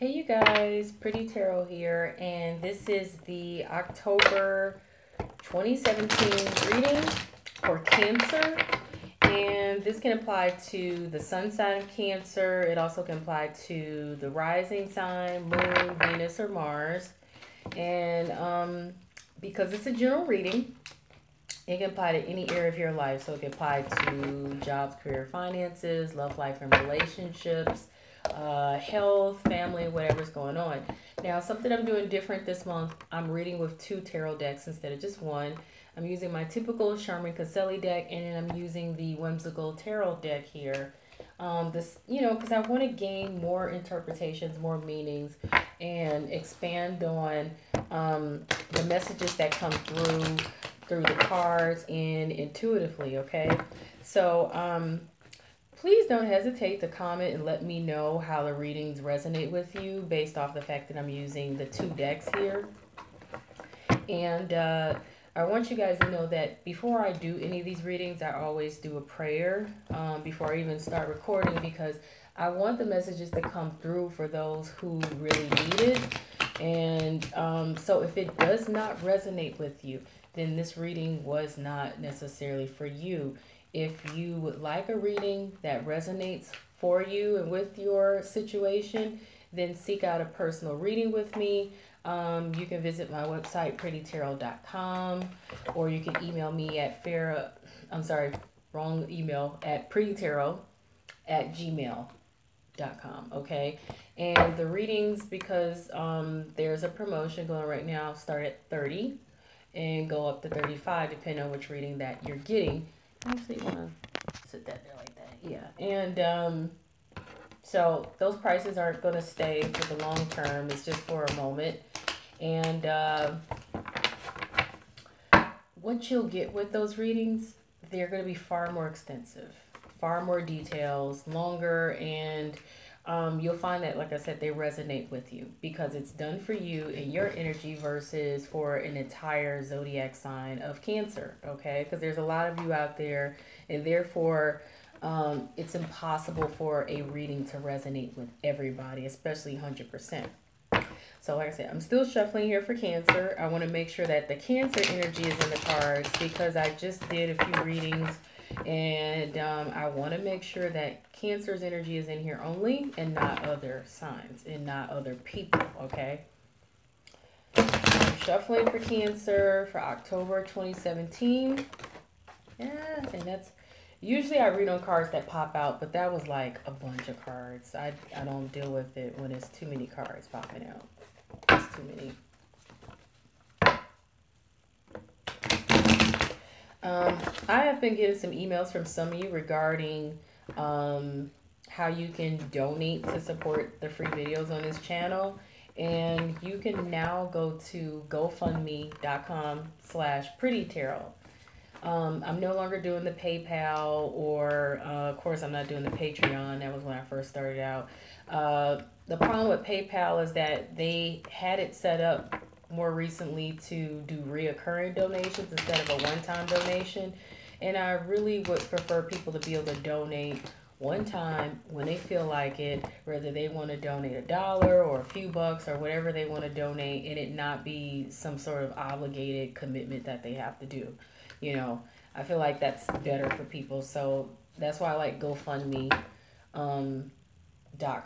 Hey you guys, Pretty Tarot here, and this is the October 2017 reading for Cancer. And this can apply to the sun sign of Cancer. It also can apply to the rising sign, Moon, Venus, or Mars. And because it's a general reading, it can apply to any area of your life. So it can apply to jobs, career, finances, love life, and relationships, health, family, whatever's going on. Now, something I'm doing different this month, I'm reading with 2 tarot decks instead of just one. I'm using my typical Charmin Caselli deck, and then I'm using the Whimsical Tarot deck here. Because I want to gain more interpretations, more meanings, and expand on the messages that come through the cards and intuitively, okay? So, please don't hesitate to comment and let me know how the readings resonate with you based off the fact that I'm using the 2 decks here. And I want you guys to know that before I do any of these readings, I always do a prayer before I even start recording, because I want the messages to come through for those who really need it. And so if it does not resonate with you, then this reading was not necessarily for you. If you would like a reading that resonates for you and with your situation, then seek out a personal reading with me. You can visit my website, prettytarot.com, or you can email me at prettytarot@gmail.com, okay? And the readings, because there's a promotion going right now, start at 30 and go up to 35 depending on which reading that you're getting. Actually, you want to sit that there like that. Yeah. And so those prices aren't going to stay for the long term. It's just for a moment. And what you'll get with those readings, they're going to be far more extensive, far more details, longer, and you'll find that, like I said, they resonate with you because it's done for you and your energy versus for an entire zodiac sign of Cancer, okay? Because there's a lot of you out there, and therefore it's impossible for a reading to resonate with everybody, especially 100%. So like I said, I'm still shuffling here for Cancer. I want to make sure that the Cancer energy is in the cards because I just did a few readings, and I want to make sure that Cancer's energy is in here only and not other signs and not other people, okay? I'm shuffling for Cancer for October 2017. Yeah, and that's... Usually I read on cards that pop out, but that was like a bunch of cards. I don't deal with it when it's too many cards popping out. It's too many. I have been getting some emails from some of you regarding how you can donate to support the free videos on this channel. And you can now go to gofundme.com/prettytarot. I'm no longer doing the PayPal, or of course I'm not doing the Patreon. That was when I first started out. The problem with PayPal is that they had it set up more recently to do reoccurring donations instead of a one-time donation. And I really would prefer people to be able to donate one time when they feel like it, whether they want to donate $1 or a few bucks or whatever they want to donate, and it not be some sort of obligated commitment that they have to do. You know, I feel like that's better for people. So that's why I like GoFundMe.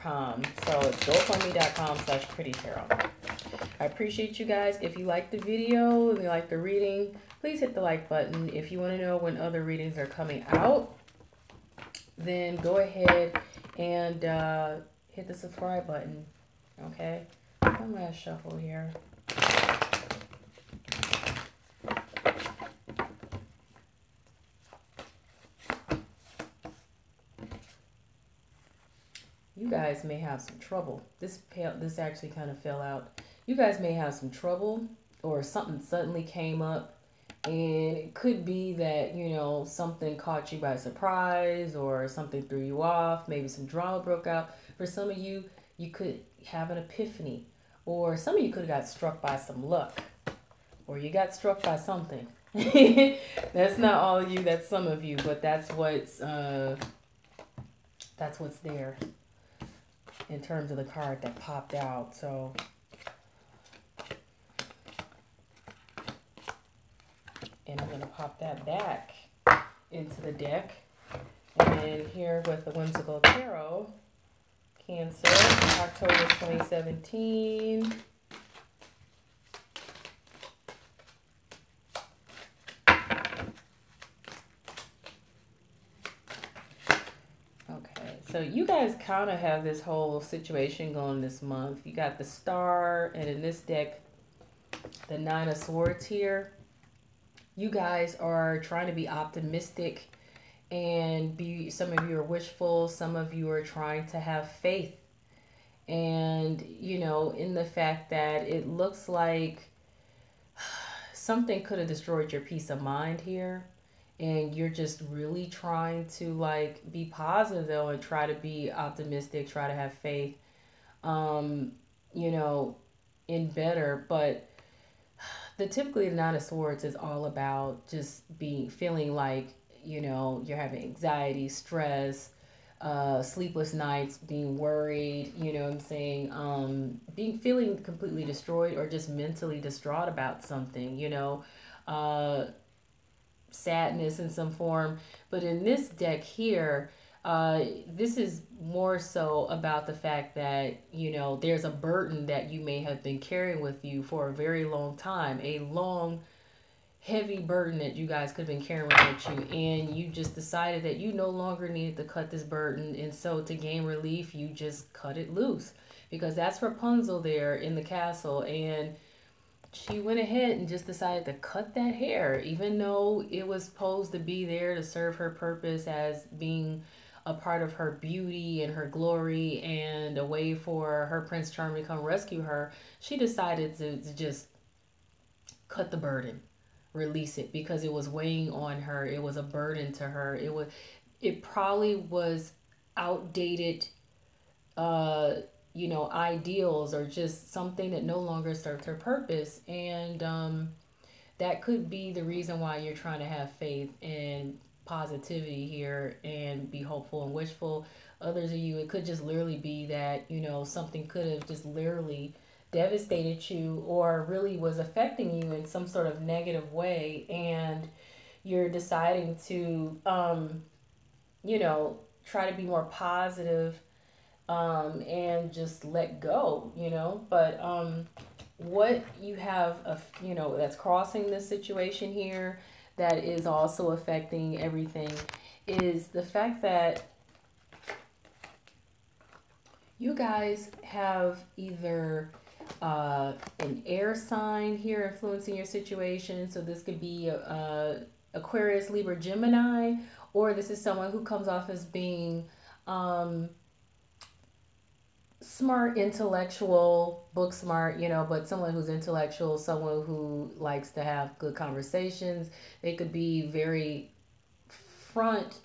.com. So it's gofundme.com/prettytarot. I appreciate you guys. If you like the video and you like the reading, please hit the like button. If you want to know when other readings are coming out, then go ahead and hit the subscribe button. Okay, I'm gonna shuffle here. You guys may have some trouble. This actually kind of fell out. You guys may have some trouble, or something suddenly came up, and it could be that, you know, something caught you by surprise, or something threw you off. Maybe some drama broke out. For some of you, you could have an epiphany, or some of you could have got struck by some luck, or you got struck by something. That's not all of you. That's some of you, but that's what's there. in terms of the card that popped out. So and I'm going to pop that back into the deck. And here with the Whimsical Tarot, Cancer, October 2017. Okay, so you guys kind of have this whole situation going this month. You got the Star, and in this deck, the Nine of Swords here. You guys are trying to be optimistic and some of you are wishful, some of you are trying to have faith. And, you know, in the fact that it looks like something could have destroyed your peace of mind here. And you're just really trying to like be positive though and try to be optimistic, try to have faith, you know, in better. But typically the Nine of Swords is all about just feeling like, you know, you're having anxiety, stress, sleepless nights, being worried, you know what I'm saying? Feeling completely destroyed or just mentally distraught about something, you know, sadness in some form. But in this deck here, this is more so about the fact that, you know, there's a burden that you may have been carrying with you for a very long time, a long, heavy burden that you guys could have been carrying with you, and you just decided that you no longer needed to cut this burden, and so to gain relief, you just cut it loose, because that's Rapunzel there in the castle, and she went ahead and just decided to cut that hair, even though it was supposed to be there to serve her purpose as being a part of her beauty and her glory and a way for her Prince Charming to come rescue her. She decided to just cut the burden, release it, because it was weighing on her. It was a burden to her. It probably was outdated, you know, ideals or just something that no longer served her purpose. And that could be the reason why you're trying to have faith and positivity here and be hopeful and wishful. Others of you, it could just literally be that, you know, something could have just literally devastated you or really was affecting you in some sort of negative way, and you're deciding to you know, try to be more positive and just let go, you know. But what you have, you know, that's crossing this situation here that is also affecting everything is the fact that you guys have either an air sign here influencing your situation. So this could be Aquarius, Libra, Gemini, or this is someone who comes off as being smart, intellectual, book smart, you know, but someone who's intellectual, someone who likes to have good conversations. They could be very front,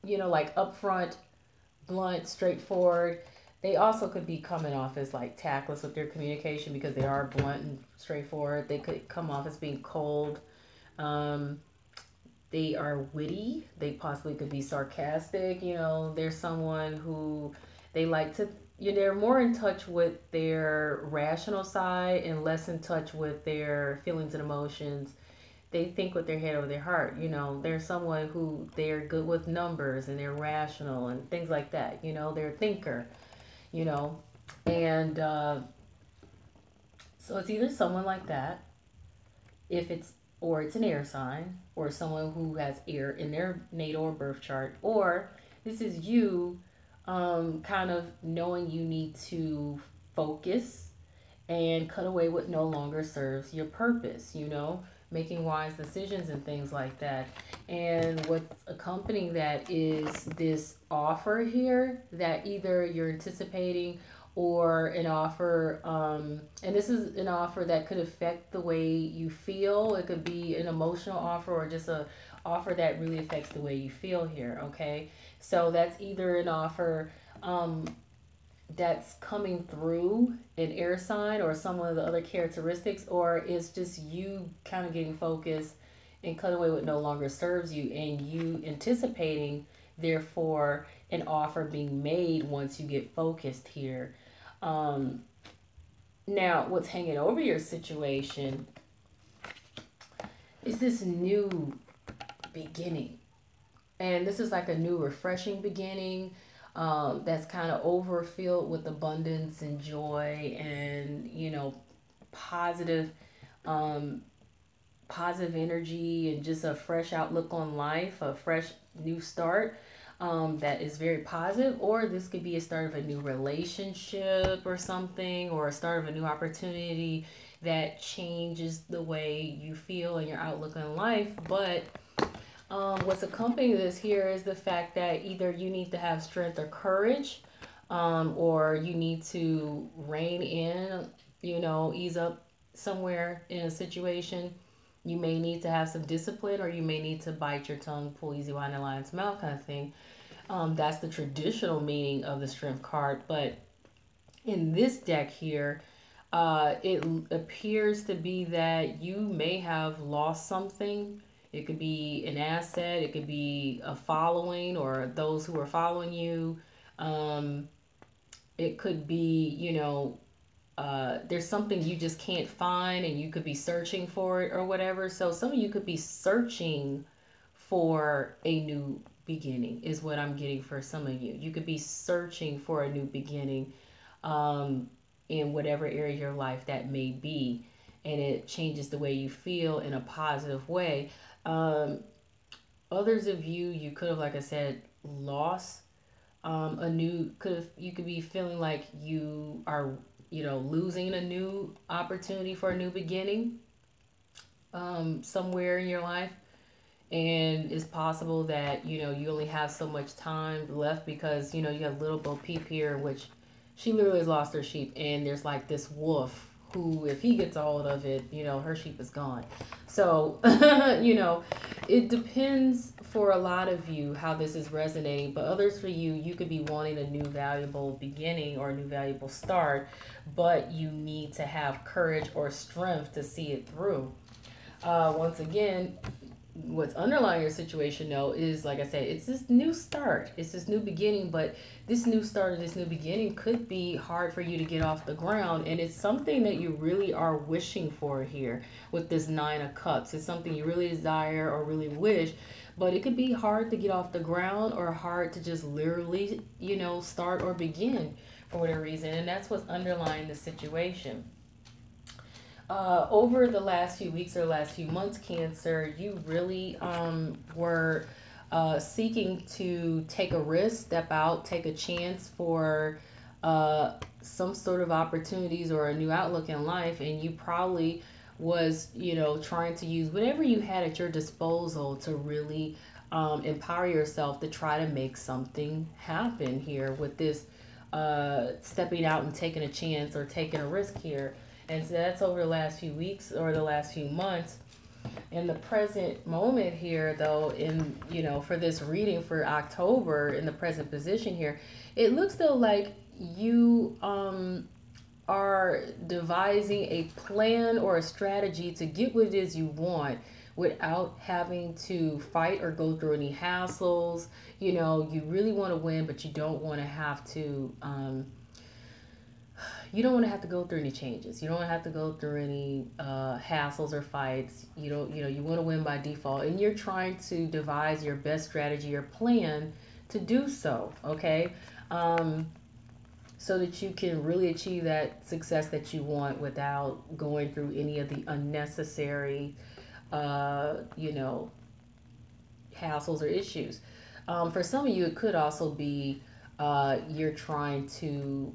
you know, like upfront, blunt, straightforward. They also could be coming off as like tactless with their communication because they are blunt and straightforward. They could come off as being cold. They are witty. They possibly could be sarcastic. You know, there's someone who they like to, you know, they're more in touch with their rational side and less in touch with their feelings and emotions. They think with their head over their heart. You know, they're someone who they're good with numbers and they're rational and things like that. You know, they're a thinker, you know, and so it's either someone like that, if it's, or it's an air sign, or someone who has air in their natal or birth chart, or this is you kind of knowing you need to focus and cut away what no longer serves your purpose, you know, making wise decisions and things like that. And what's accompanying that is this offer here that either you're anticipating or an offer, and this is an offer that could affect the way you feel. It could be an emotional offer or just a offer that really affects the way you feel here, okay? So that's either an offer that's coming through an air sign or some of the other characteristics, or it's just you kind of getting focused and cut away what no longer serves you and you anticipating, therefore, an offer being made once you get focused here. Now, what's hanging over your situation is this new beginning. And this is like a new, refreshing beginning, that's kind of overfilled with abundance and joy and, positive, um, positive energy and just a fresh outlook on life, a fresh new start. That is very positive, or this could be a start of a new relationship or something, or a start of a new opportunity that changes the way you feel and your outlook on life. But what's accompanying this here is the fact that either you need to have strength or courage, or you need to rein in, ease up somewhere in a situation. You may need to have some discipline, or you may need to bite your tongue, pull easy wine and lion's mouth kind of thing. That's the traditional meaning of the strength card. But in this deck here, it appears to be that you may have lost something. It could be an asset, it could be a following or those who are following you. It could be, there's something you just can't find and you could be searching for it or whatever. So some of you could be searching for a new beginning, is what I'm getting for some of you. You could be searching for a new beginning, in whatever area of your life that may be. And it changes the way you feel in a positive way. Others of you, you could have, like I said, lost you could be feeling like you are, losing a new opportunity for a new beginning somewhere in your life. And it's possible that, you only have so much time left because, you have little Bo Peep here, which she literally has lost her sheep. And there's like this wolf who, if he gets a hold of it, her sheep is gone. So, it depends for a lot of you how this is resonating. But others for you, you could be wanting a new valuable beginning or a new valuable start, but you need to have courage or strength to see it through. Once again, what's underlying your situation though is, like I said, it's this new start, it's this new beginning. But this new start or this new beginning could be hard for you to get off the ground, and it's something that you really are wishing for here with this Nine of Cups. It's something you really desire or really wish, but it could be hard to get off the ground or hard to just literally, start or begin for whatever reason. And that's what's underlying the situation. Over the last few weeks or last few months, Cancer, you really were seeking to take a risk, step out, take a chance for some sort of opportunities or a new outlook in life. And you probably was, trying to use whatever you had at your disposal to really empower yourself to try to make something happen here with this stepping out and taking a chance or taking a risk here. And so that's over the last few weeks or the last few months. In the present moment here, though, for this reading for October, in the present position here, it looks though like you are devising a plan or a strategy to get what it is you want without having to fight or go through any hassles. You really want to win, but you don't want to have to go through any changes. You don't have to go through any hassles or fights. You want to win by default, and you're trying to devise your best strategy or plan to do so. Okay, so that you can really achieve that success that you want without going through any of the unnecessary, hassles or issues. For some of you, it could also be you're trying to.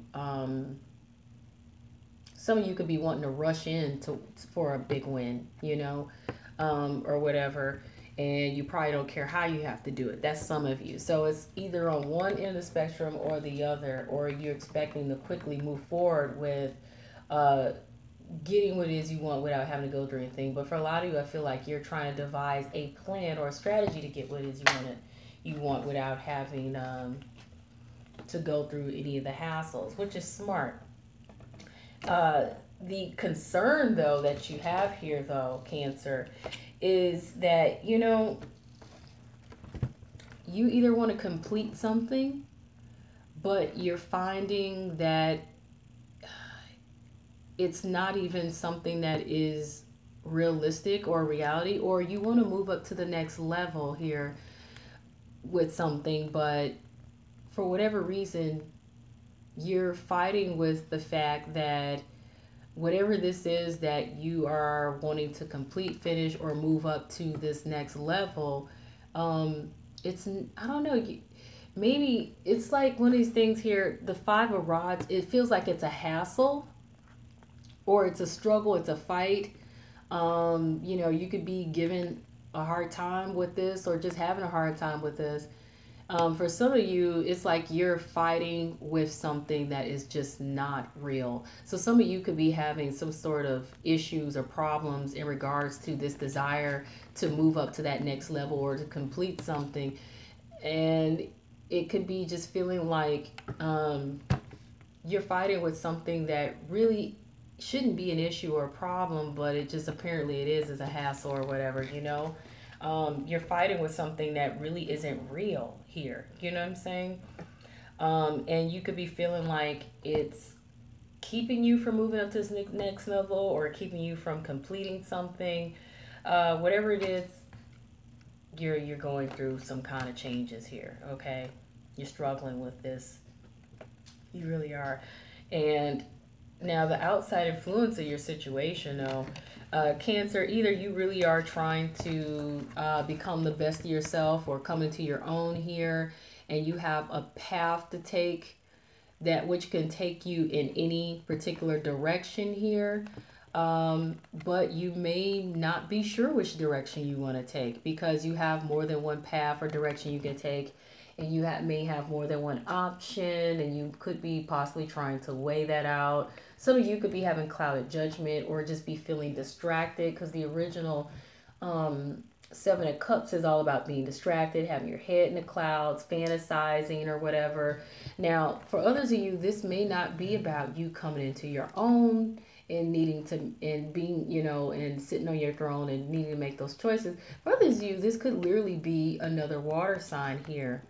Some of you could be wanting to rush in for a big win, or whatever, and you probably don't care how you have to do it. That's some of you. So it's either on one end of the spectrum or the other, or you're expecting to quickly move forward with getting what it is you want without having to go through anything. But for a lot of you, I feel like you're trying to devise a plan or a strategy to get what it is you want without having to go through any of the hassles, which is smart. The concern, though, that you have here, though, Cancer, is that, you you either want to complete something, but you're finding that it's not even something that is realistic or reality, or you want to move up to the next level here with something, but for whatever reason, you're fighting with the fact that whatever this is that you are wanting to complete, finish, or move up to this next level, it's, I don't know, maybe it's like one of these things here, the Five of Rods, it feels like it's a hassle or it's a struggle, it's a fight. You know, you could be given a hard time with this or just having a hard time with this. For some of you, it's like you're fighting with something that is just not real. So some of you could be having some sort of issues or problems in regards to this desire to move up to that next level or to complete something. And it could be just feeling like you're fighting with something that really shouldn't be an issue or a problem, but it just apparently it is as a hassle or whatever, you know. You're fighting with something that really isn't real here. You know what I'm saying? And you could be feeling like it's keeping you from moving up to this next level or keeping you from completing something. Whatever it is, you're going through some kind of changes here, okay? You're struggling with this. You really are. And now the outside influence of your situation, though, Cancer, either you really are trying to become the best of yourself or come into your own here, and you have a path to take that which can take you in any particular direction here, but you may not be sure which direction you want to take because you have more than one path or direction you can take, and you may have more than one option, and you could be possibly trying to weigh that out. Some of you could be having clouded judgment or just be feeling distracted because the original Seven of Cups is all about being distracted, having your head in the clouds, fantasizing or whatever. Now, for others of you, this may not be about you coming into your own and needing to, and being, you know, and sitting on your throne and needing to make those choices. For others of you, this could literally be another water sign here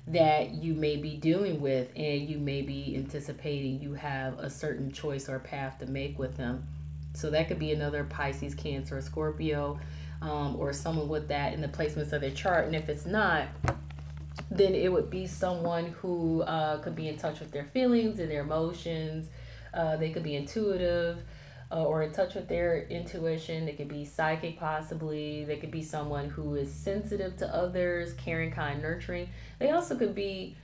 that you may be dealing with, and you may be anticipating you have a certain choice or path to make with them. So that could be another Pisces, Cancer, or Scorpio, or someone with that in the placements of their chart. And if it's not, then it would be someone who could be in touch with their feelings and their emotions. They could be intuitive or in touch with their intuition. They could be psychic possibly. They could be someone who is sensitive to others, caring, kind, nurturing. They also could be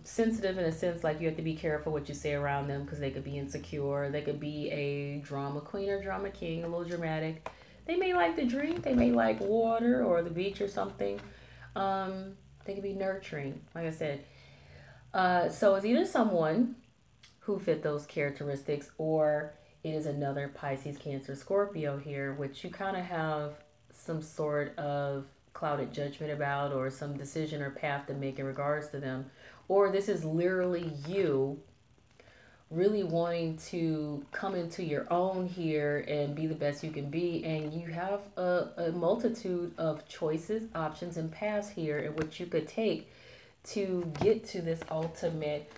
sensitive in a sense like you have to be careful what you say around them because they could be insecure. They could be a drama queen or drama king, a little dramatic. They may like to drink. They may like water or the beach or something. They could be nurturing, like I said. So it's either someone who fit those characteristics, or it is another Pisces, Cancer, Scorpio here, which you kind of have some sort of clouded judgment about or some decision or path to make in regards to them. Or this is literally you really wanting to come into your own here and be the best you can be, and you have a multitude of choices, options, and paths here in which you could take to get to this ultimate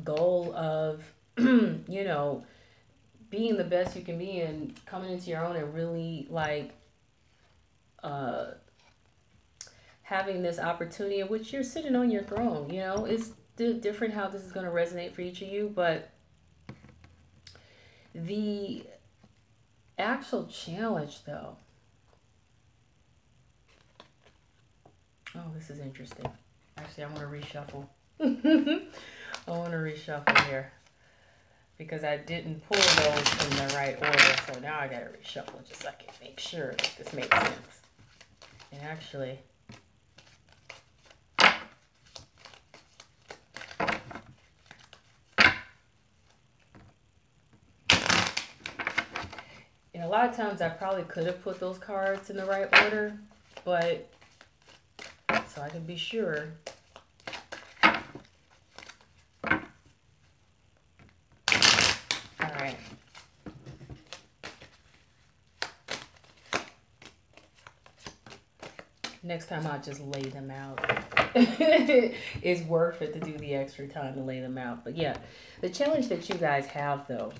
goal of you know, being the best you can be and coming into your own and really like having this opportunity in which you're sitting on your throne. You know, it's different how this is going to resonate for each of you, but the actual challenge though, oh, this is interesting. Actually, I want to reshuffle. I want to reshuffle here because I didn't pull those in the right order, so now I got to reshuffle just so I can make sure that this makes sense. And actually, and a lot of times I probably could have put those cards in the right order, but so I can be sure. All right. Next time I'll just lay them out. It's worth it to do the extra time to lay them out. But yeah, the challenge that you guys have though,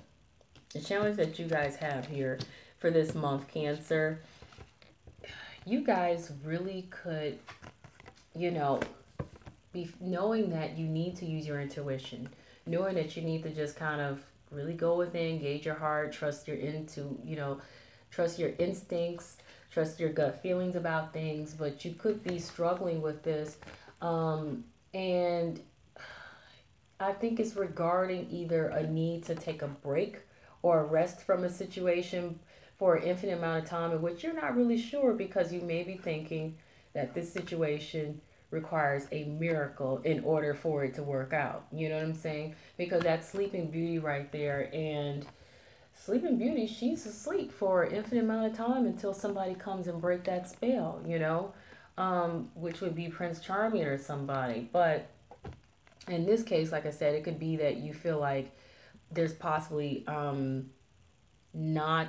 the challenge that you guys have here for this month, Cancer, you guys really could, you know, be knowing that you need to use your intuition, knowing that you need to just kind of really go within, gauge your heart, trust your instincts, trust your gut feelings about things. But you could be struggling with this, and I think it's regarding either a need to take a break or a rest from a situation for an infinite amount of time in which you're not really sure, because you may be thinking that this situation requires a miracle in order for it to work out. You know what I'm saying? Because that's Sleeping Beauty right there. And Sleeping Beauty, she's asleep for an infinite amount of time until somebody comes and break that spell, which would be Prince Charming or somebody. But in this case, like I said, it could be that you feel like there's possibly not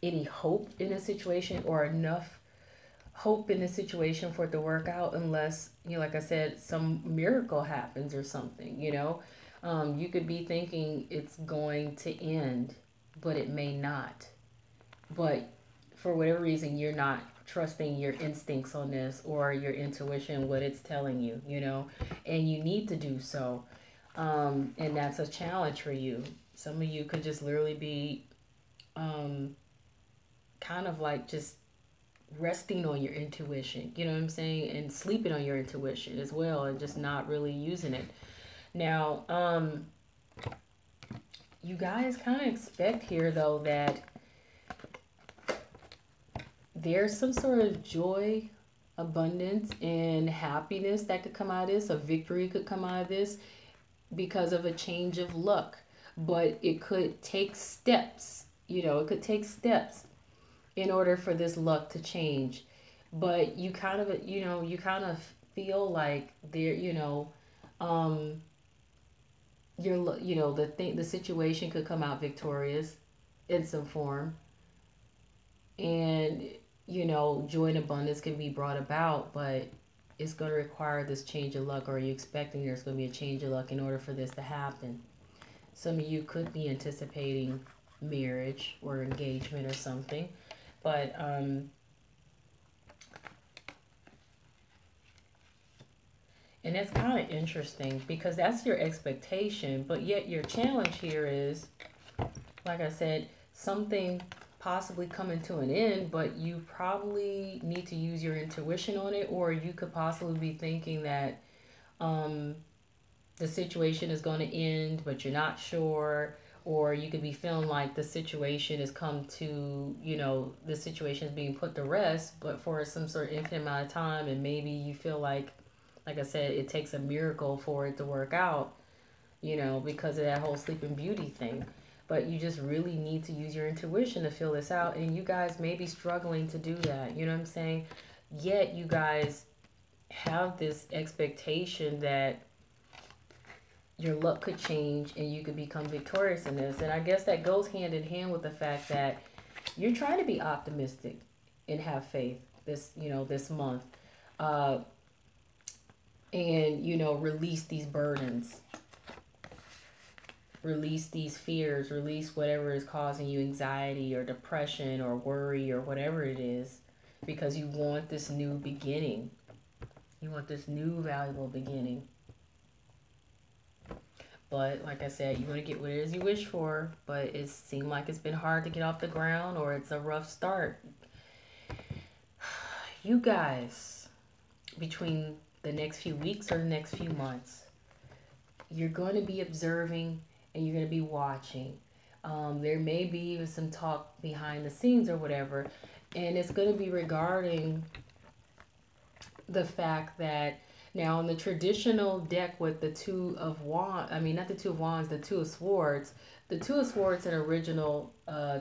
any hope in a situation, or enough hope in the situation for it to work out, unless, like I said, some miracle happens or something. You could be thinking it's going to end, but it may not. But for whatever reason, you're not trusting your instincts on this, or your intuition, what it's telling you, and you need to do so. And that's a challenge for you. Some of you could just literally be kind of like just resting on your intuition, you know what I'm saying, and sleeping on your intuition as well, and just not really using it. Now, you guys kind of expect here though that there's some sort of joy, abundance, and happiness that could come out of this. A victory could come out of this because of a change of luck. But it could take steps, it could take steps in order for this luck to change. But you kind of feel like there, the situation could come out victorious in some form. And, joy and abundance can be brought about, but it's going to require this change of luck, or are you expecting there's going to be a change of luck in order for this to happen? Some of you could be anticipating marriage or engagement or something. But and it's kind of interesting because that's your expectation, but yet your challenge here is, like I said, something possibly coming to an end, but you probably need to use your intuition on it, or you could possibly be thinking that the situation is going to end, but you're not sure. Or you could be feeling like the situation has come to, the situation is being put to rest, but for some sort of infinite amount of time. And maybe you feel like I said, it takes a miracle for it to work out, because of that whole Sleeping Beauty thing. But you just really need to use your intuition to feel this out. And you guys may be struggling to do that. You know what I'm saying? Yet you guys have this expectation that your luck could change and you could become victorious in this. And I guess that goes hand in hand with the fact that you're trying to be optimistic and have faith this month. And, release these burdens. Release these fears. Release whatever is causing you anxiety or depression or worry or whatever it is. Because you want this new beginning. You want this new valuable beginning. But like I said, you want to get what it is you wish for, but it seemed like it's been hard to get off the ground, or it's a rough start. You guys, between the next few weeks or the next few months, you're going to be observing and you're going to be watching. There may be even some talk behind the scenes or whatever, and it's going to be regarding the fact that now, in the traditional deck with the Two of Wands, not the Two of Wands, the Two of Swords. The Two of Swords in original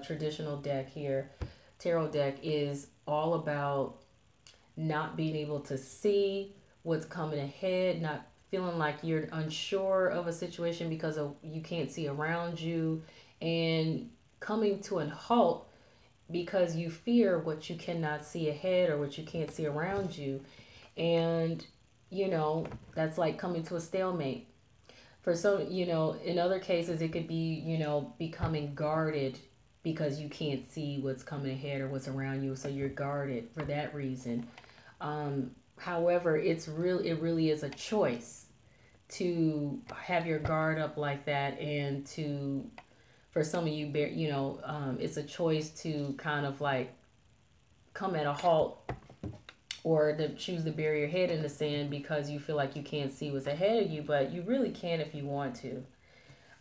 traditional deck here, tarot deck, is all about not being able to see what's coming ahead, not feeling like you're unsure of a situation because you can't see around you, and coming to a halt because you fear what you cannot see ahead or what you can't see around you. And, you know, that's like coming to a stalemate. For some, you know, in other cases, it could be, you know, becoming guarded because you can't see what's coming ahead or what's around you. So you're guarded for that reason. However, it really is a choice to have your guard up like that, and to, for some of you, you know, it's a choice to kind of like come at a halt, or to choose to bury your head in the sand because you feel like you can't see what's ahead of you, but you really can if you want to.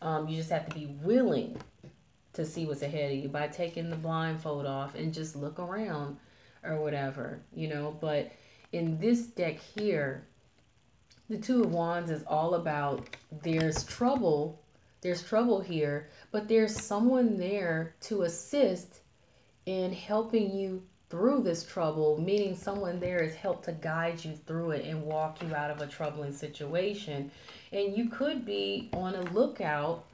You just have to be willing to see what's ahead of you by taking the blindfold off and just look around or whatever, you know. But in this deck here, the Two of Wands is all about there's trouble here, but there's someone there to assist in helping you through this trouble, meaning someone there is helped to guide you through it and walk you out of a troubling situation. And you could be on a lookout,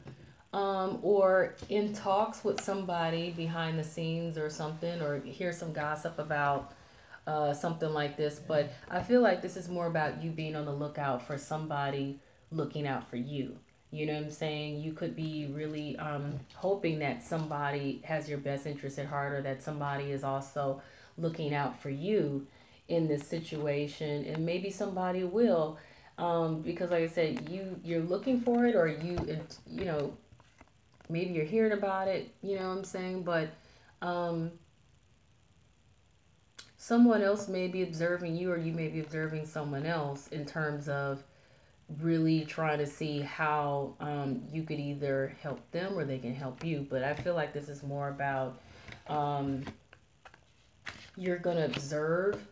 or in talks with somebody behind the scenes or something, or hear some gossip about something like this. But I feel like this is more about you being on the lookout for somebody looking out for you. You know what I'm saying? You could be really hoping that somebody has your best interest at heart, or that somebody is also looking out for you in this situation. And maybe somebody will, because like I said, you're looking for it, or you know, maybe you're hearing about it, you know what I'm saying? But someone else may be observing you, or you may be observing someone else, in terms of really trying to see how you could either help them or they can help you. But I feel like this is more about you're going to observe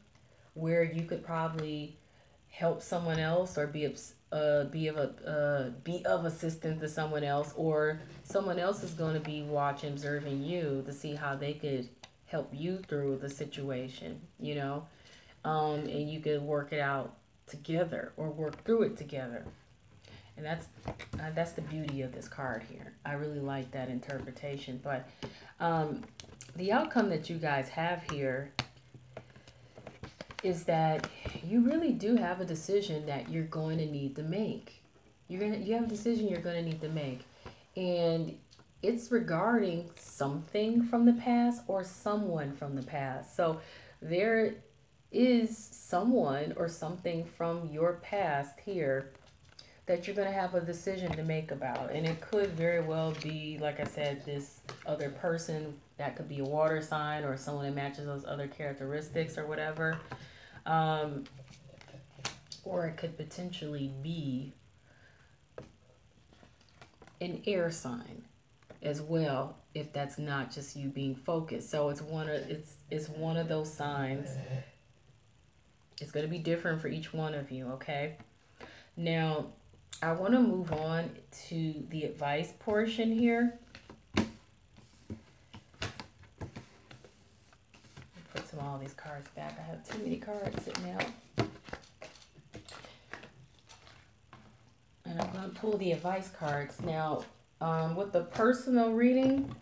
where you could probably help someone else, or be of assistance to someone else, or someone else is going to be watching, observing you to see how they could help you through the situation, you know, and you could work it out together, or work through it together. And that's the beauty of this card here. I really like that interpretation. But the outcome that you guys have here is that you really do have a decision that you're going to need to make. You have a decision you're going to need to make, and it's regarding something from the past or someone from the past. So there is someone or something from your past here that you're going to have a decision to make about. And it could very well be, like I said, this other person. That could be a water sign, or someone that matches those other characteristics or whatever. Or it could potentially be an air sign as well, if that's not just you being focused. So it's one of those signs. It's going to be different for each one of you, okay? Now, I want to move on to the advice portion here. Put all these cards back. I have too many cards sitting out. And I'm going to pull the advice cards. Now, with the personal reading,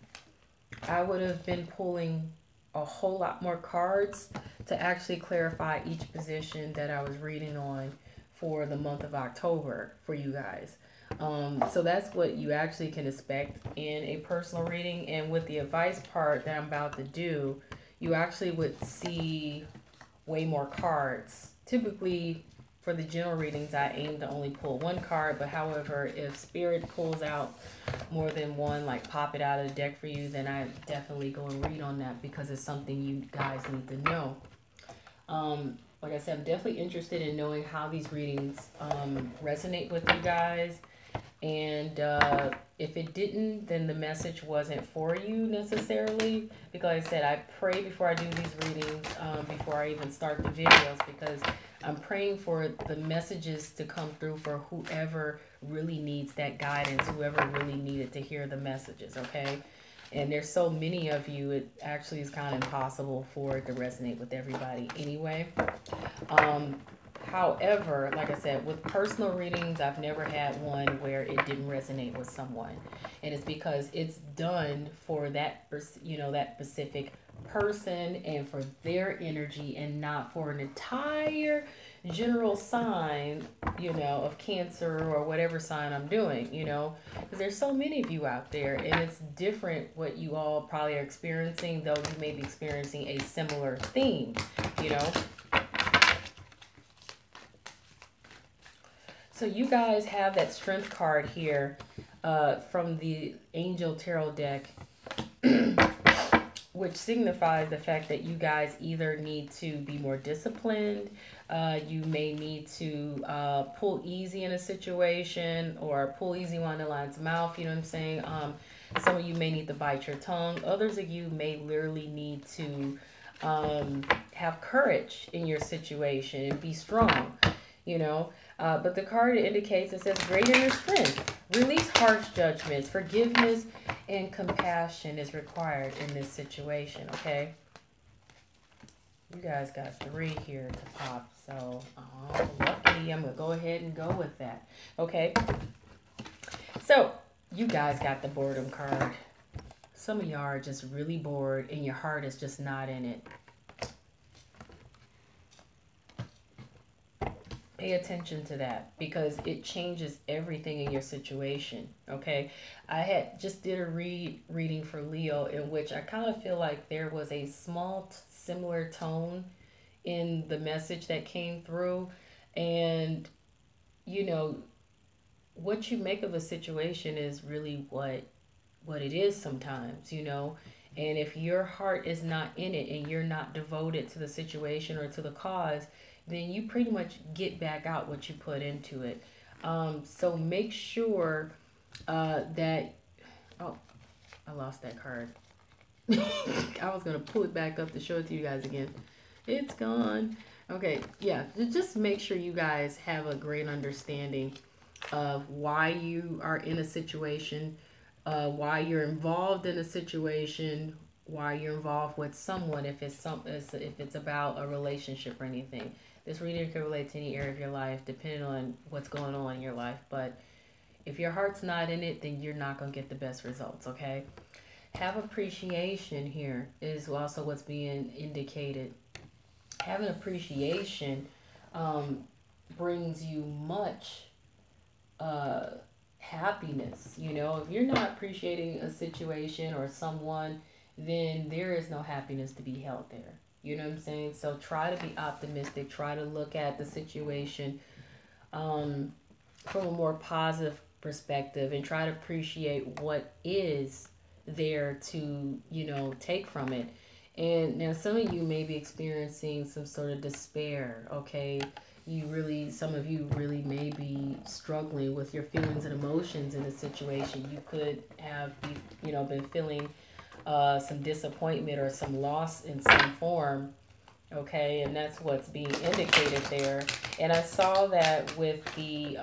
I would have been pulling a whole lot more cards to actually clarify each position that I was reading on for the month of October for you guys. So that's what you actually can expect in a personal reading. And with the advice part that I'm about to do, you actually would see way more cards. Typically, for the general readings, I aim to only pull one card. But however, if Spirit pulls out more than one, like pop it out of the deck for you, then I definitely go and read on that, because it's something you guys need to know. Like I said, I'm definitely interested in knowing how these readings resonate with you guys. And if it didn't, then the message wasn't for you necessarily. Because like I said, I pray before I do these readings, before I even start the videos, because I'm praying for the messages to come through for whoever really needs that guidance, whoever really needed to hear the messages, okay? And there's so many of you, it actually is kind of impossible for it to resonate with everybody anyway. However, like I said, with personal readings, I've never had one where it didn't resonate with someone. And it's because it's done for that, that specific person and for their energy, and not for an entire general sign, of Cancer or whatever sign I'm doing, because there's so many of you out there, and it's different what you all probably are experiencing, though you may be experiencing a similar theme, So you guys have that strength card here from the Angel Tarot deck, which signifies the fact that you guys either need to be more disciplined, you may need to pull easy in a situation, or pull easy on the line's mouth, you know what I'm saying? Some of you may need to bite your tongue. Others of you may literally need to have courage in your situation and be strong, but the card indicates, it says, greater your strength. Release harsh judgments. Forgiveness and compassion is required in this situation, okay? You guys got 3 here to pop, so lucky. I'm going to go ahead and go with that, okay? So, you guys got the boredom card. Some of y'all are just really bored and your heart is just not in it. Pay attention to that, because it changes everything in your situation, okay? I just did a reading for Leo, in which I kind of feel like there was a small similar tone in the message that came through. And, what you make of a situation is really what it is sometimes, And if your heart is not in it and you're not devoted to the situation or to the cause, then you pretty much get back out what you put into it. So make sure that... Oh, I lost that card. I was going to pull it back up to show it to you guys again. It's gone. Okay, yeah, just make sure you guys have a great understanding of why you are in a situation, why you're involved in a situation, why you're involved with someone, if it's about a relationship or anything. This reading can relate to any area of your life, depending on what's going on in your life. But if your heart's not in it, then you're not going to get the best results, okay? Have appreciation here is also what's being indicated. Having appreciation brings you much happiness. If you're not appreciating a situation or someone, then there is no happiness to be held there. You know what I'm saying? So try to be optimistic. Try to look at the situation from a more positive perspective, and try to appreciate what is there to, take from it. And now some of you may be experiencing some sort of despair, okay? Some of you really may be struggling with your feelings and emotions in the situation. You could have, been feeling some disappointment or some loss in some form, okay? And that's what's being indicated there. And I saw that with the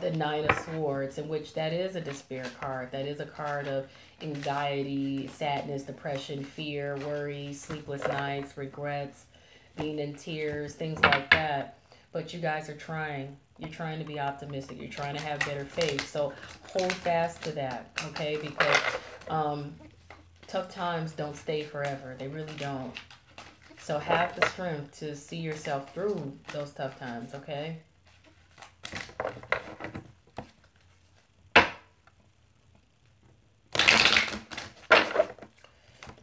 9 of Swords, in which that is a despair card. That is a card of anxiety, sadness, depression, fear, worry, sleepless nights, regrets, being in tears, things like that. But you guys are trying. You're trying to be optimistic. You're trying to have better faith. So hold fast to that, okay? Because tough times don't stay forever. They really don't. So have the strength to see yourself through those tough times, okay?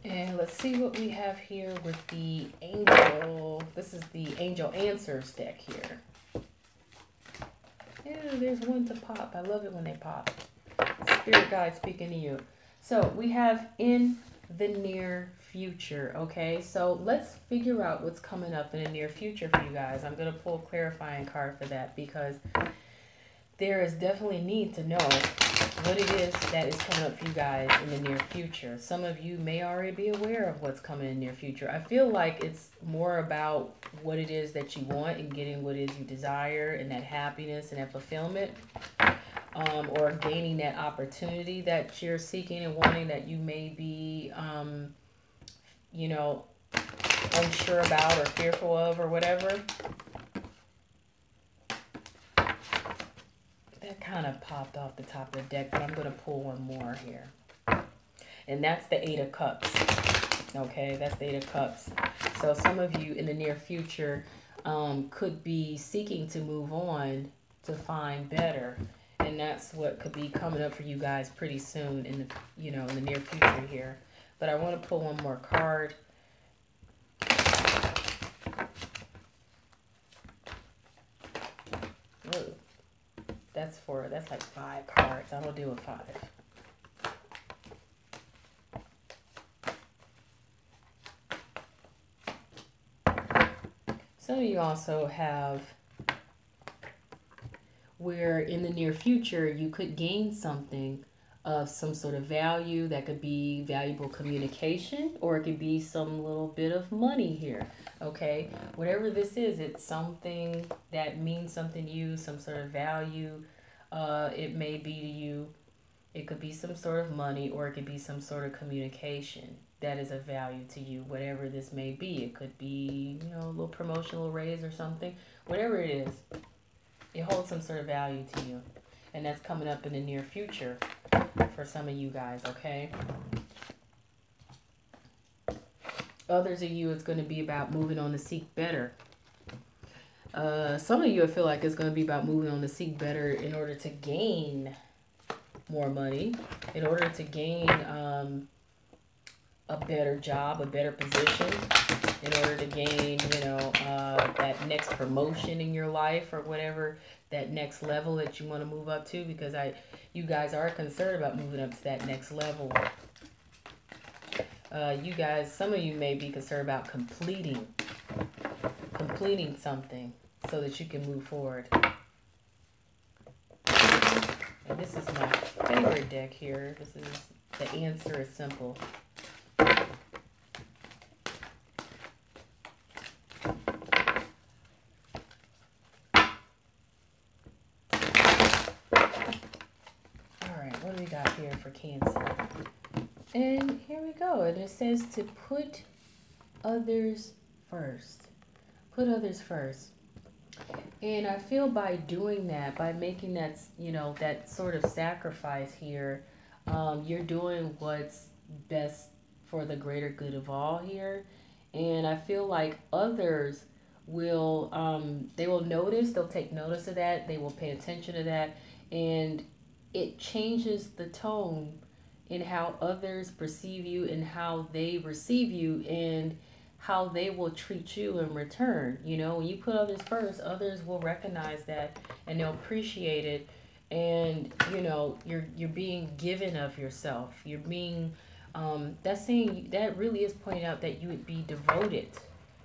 And let's see what we have here with the angel. This is the Angel Answers deck here. Yeah, there's one to pop. I love it when they pop. Spirit guide speaking to you. So we have in the near future, okay? So let's figure out what's coming up in the near future for you guys. I'm going to pull a clarifying card for that, because there is definitely need to know what it is that is coming up for you guys in the near future. Some of you may already be aware of what's coming in the near future. I feel like it's more about what it is that you want and getting what it is you desire, and that happiness and that fulfillment, or gaining that opportunity that you're seeking and wanting, that you may be, unsure about or fearful of or whatever. That kind of popped off the top of the deck, but I'm going to pull one more here. And that's the Eight of Cups. Okay, that's the Eight of Cups. So some of you in the near future could be seeking to move on to find better. And that's what could be coming up for you guys pretty soon in the, you know, in the near future here. But I want to pull one more card. Whoa. That's like 5 cards. I don't deal with 5. Some of you also have where in the near future you could gain something of some sort of value. That could be valuable communication, or it could be some little bit of money here. Okay, whatever this is, it's something that means something to you, some sort of value. It may be to you. It could be some sort of money, or it could be some sort of communication that is of value to you, whatever this may be. It could be, you know, a little promotional raise or something. Whatever it is, it holds some sort of value to you. And that's coming up in the near future for some of you guys, okay? Others of you, it's going to be about moving on to seek better. Some of you, I feel like it's going to be about moving on to seek better in order to gain more money, in order to gain a better job, a better position, in order to gain, you know, that next promotion in your life, or whatever, that next level that you want to move up to, because you guys are concerned about moving up to that next level. You guys, some of you may be concerned about completing something so that you can move forward. And this is my favorite deck here. This is the answer is simple. What do we got here for Cancer? And here we go. And it says to put others first. Put others first. And I feel by doing that, by making that, you know, that sort of sacrifice here, you're doing what's best for the greater good of all here. And I feel like others will, they will notice, they'll take notice of that, they will pay attention to that, and it changes the tone in how others perceive you and how they receive you and how they will treat you in return. You know, when you put others first, others will recognize that and they'll appreciate it. And, you know, you're being given of yourself. You're being, that's saying, that really is pointing out that you would be devoted,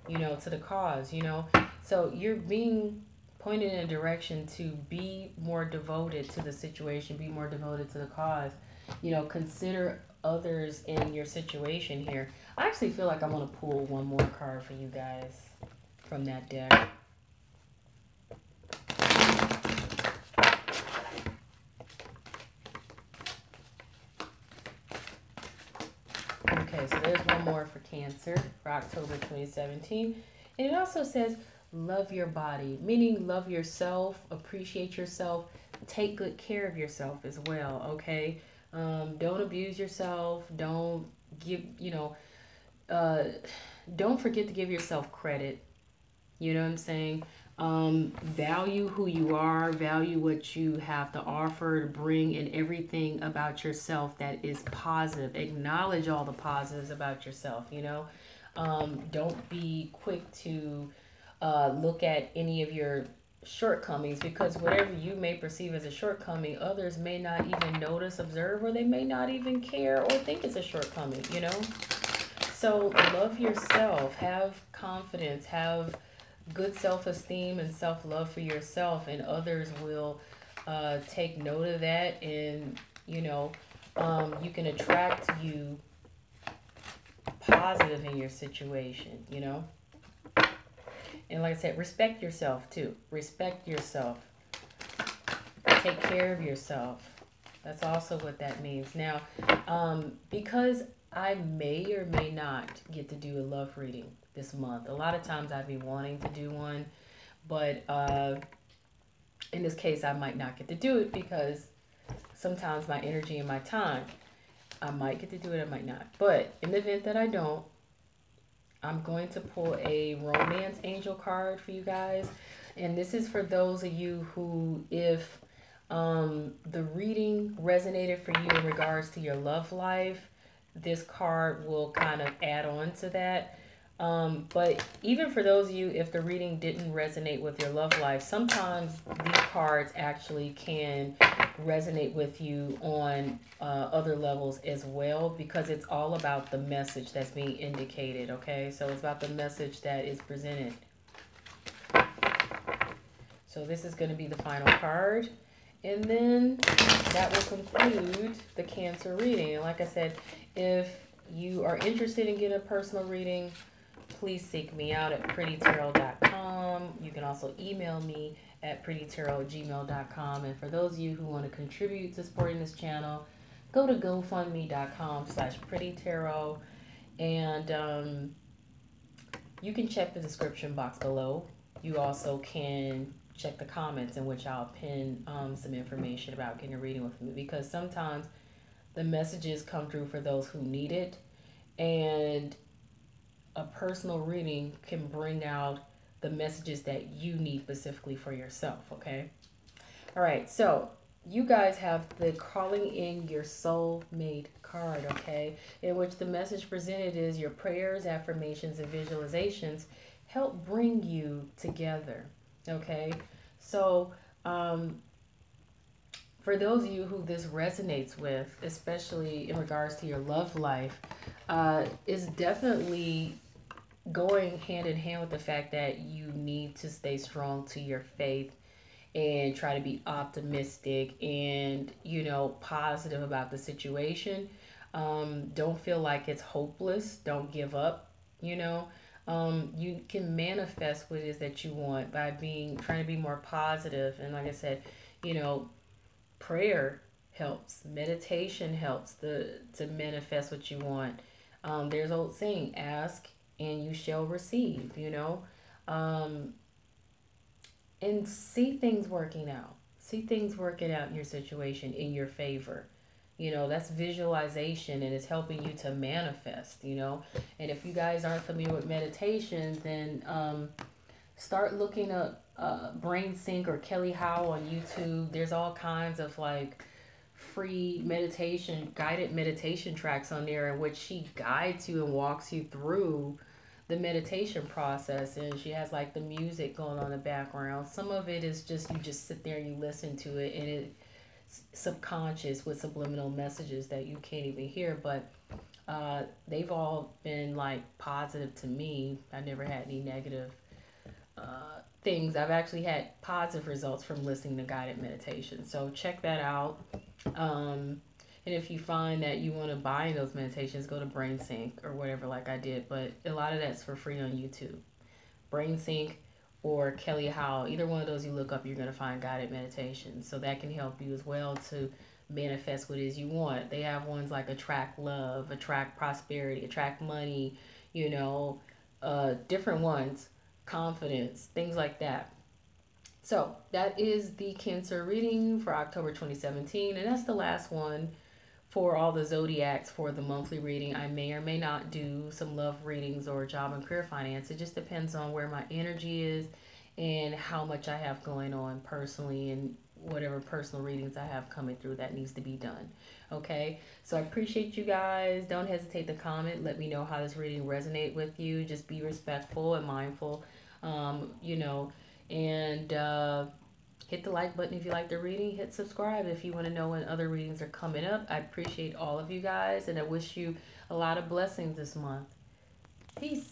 you know, to the cause, you know. So you're being pointed in a direction to be more devoted to the situation, be more devoted to the cause. You know, consider others in your situation here. I actually feel like I'm going to pull one more card for you guys from that deck. Okay, so there's one more for Cancer for October 2017. And it also says, love your body, meaning love yourself, appreciate yourself, take good care of yourself as well, okay? Don't abuse yourself. Don't give, you know, don't forget to give yourself credit. You know what I'm saying? Value who you are, value what you have to offer, to bring, and everything about yourself that is positive. Acknowledge all the positives about yourself, you know? Don't be quick to look at any of your shortcomings, because whatever you may perceive as a shortcoming, others may not even notice, observe, or they may not even care or think it's a shortcoming, you know? So love yourself, have confidence, have good self-esteem and self-love for yourself, and others will take note of that, and, you know, you can attract to you positive in your situation, you know? And like I said, respect yourself too. Respect yourself. Take care of yourself. That's also what that means. Now, because I may or may not get to do a love reading this month. A lot of times I've been wanting to do one, but in this case, I might not get to do it because sometimes my energy and my time, I might get to do it, I might not. But in the event that I don't, I'm going to pull a romance angel card for you guys. And this is for those of you who, if the reading resonated for you in regards to your love life, this card will kind of add on to that. But even for those of you, if the reading didn't resonate with your love life, sometimes these cards actually can resonate with you on other levels as well, because it's all about the message that's being indicated, okay? So it's about the message that is presented. So this is going to be the final card. And then that will conclude the Cancer reading. And like I said, if you are interested in getting a personal reading, please seek me out at prettytarot.com. You can also email me at prettytarot@gmail.com. And for those of you who want to contribute to supporting this channel, go to gofundme.com/prettytarot. And you can check the description box below. You also can check the comments in which I'll pin some information about getting a reading with me, because sometimes the messages come through for those who need it, and a personal reading can bring out the messages that you need specifically for yourself, okay? All right, so you guys have the Calling in Your Soulmate card, okay, in which the message presented is your prayers, affirmations, and visualizations help bring you together, okay? So for those of you who this resonates with, especially in regards to your love life, is definitely going hand in hand with the fact that you need to stay strong to your faith and try to be optimistic and, you know, positive about the situation. Don't feel like it's hopeless. Don't give up, you know. You can manifest what it is that you want by trying to be more positive. And like I said, you know, prayer helps, meditation helps to manifest what you want. There's an old saying, ask and you shall receive, you know. And see things working out. See things working out in your situation in your favor. You know, that's visualization, and it's helping you to manifest, you know. And if you guys aren't familiar with meditation, then start looking up Brain Sync or Kelly Howe on YouTube. There's all kinds of like free meditation, guided meditation tracks on there in which she guides you and walks you through the meditation process, and she has like the music going on in the background. Some of it is just, you just sit there and you listen to it, and it's subconscious with subliminal messages that you can't even hear, but they've all been like positive to me. I never had any negative things. I've actually had positive results from listening to guided meditation, so check that out. And if you find that you want to buy those meditations, go to Brain Sync or whatever like I did. But a lot of that's for free on YouTube. Brain Sync or Kelly Howe, either one of those you look up, you're going to find guided meditations. So that can help you as well to manifest what it is you want. They have ones like attract love, attract prosperity, attract money, you know, different ones, confidence, things like that. So that is the Cancer reading for October 2017. And that's the last one for all the zodiacs for the monthly reading. I may or may not do some love readings or job and career finance. It just depends on where my energy is and how much I have going on personally, and whatever personal readings I have coming through that needs to be done. Okay, so I appreciate you guys. Don't hesitate to comment. Let me know how this reading resonates with you. Just be respectful and mindful, you know, and hit the like button if you like the reading. Hit subscribe if you want to know when other readings are coming up. I appreciate all of you guys, and I wish you a lot of blessings this month. Peace.